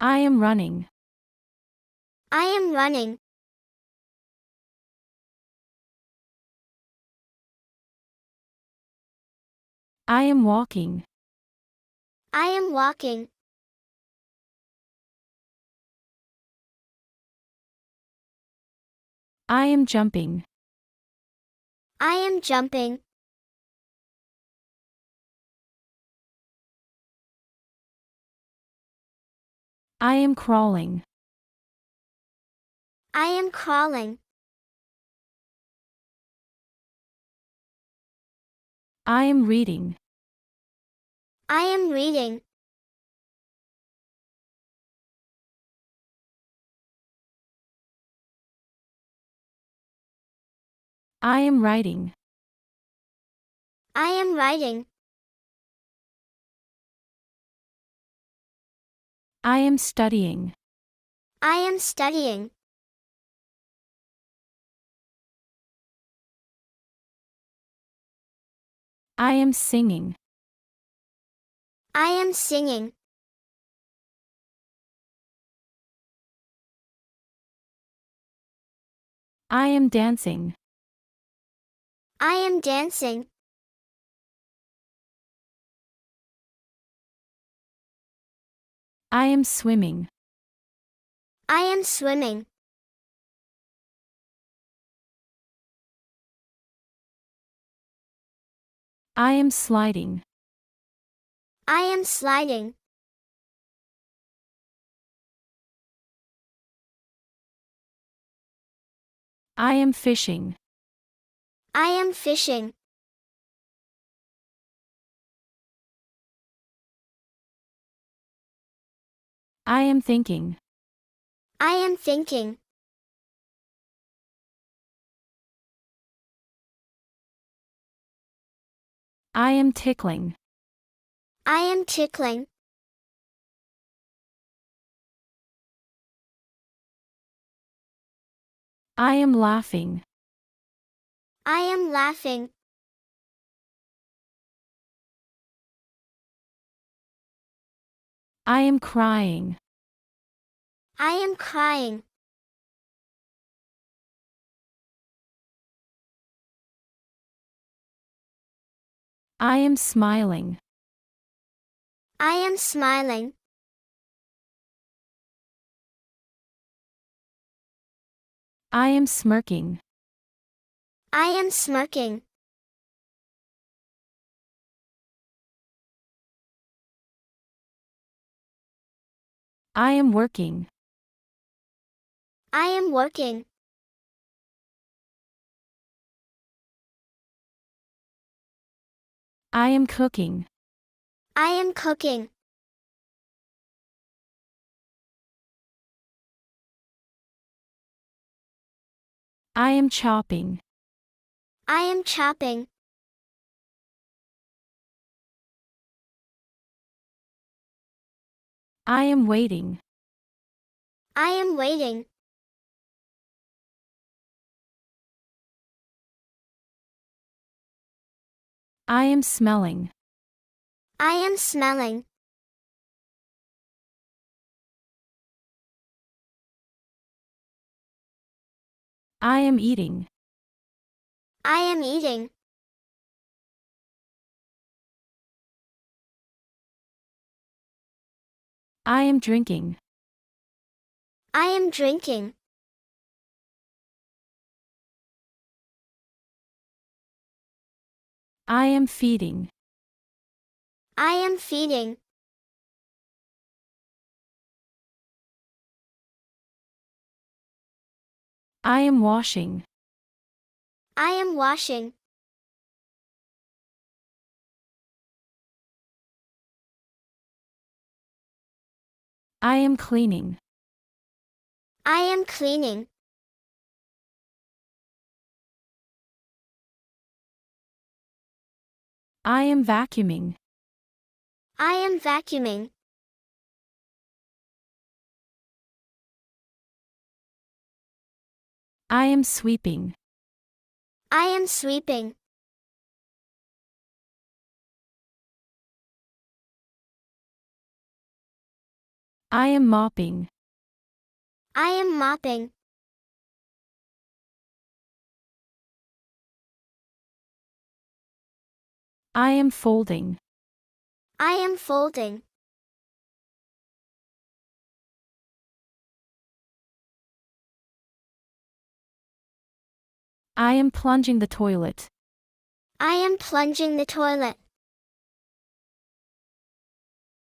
I am running. I am running. I am walking. I am walking. I am jumping. I am jumping. I am crawling. I am crawling. I am reading. I am reading. I am writing. I am writing. I am studying. I am studying. I am singing. I am singing. I am dancing. I am dancing. I am swimming. I am swimming. I am sliding. I am sliding. I am fishing. I am fishing. I am thinking. I am thinking. I am tickling. I am tickling. I am laughing. I am laughing. I am crying. I am crying. I am smiling. I am smiling. I am smirking. I am smirking. I am working. I am working. I am cooking. I am cooking. I am chopping. I am chopping. I am waiting. I am waiting. I am smelling. I am smelling. I am eating. I am eating. I am drinking. I am drinking. I am feeding. I am feeding. I am washing. I am washing. I am cleaning. I am cleaning. I am vacuuming. I am vacuuming. I am sweeping. I am sweeping. I am mopping. I am mopping. I am folding. I am folding. I am plunging the toilet. I am plunging the toilet.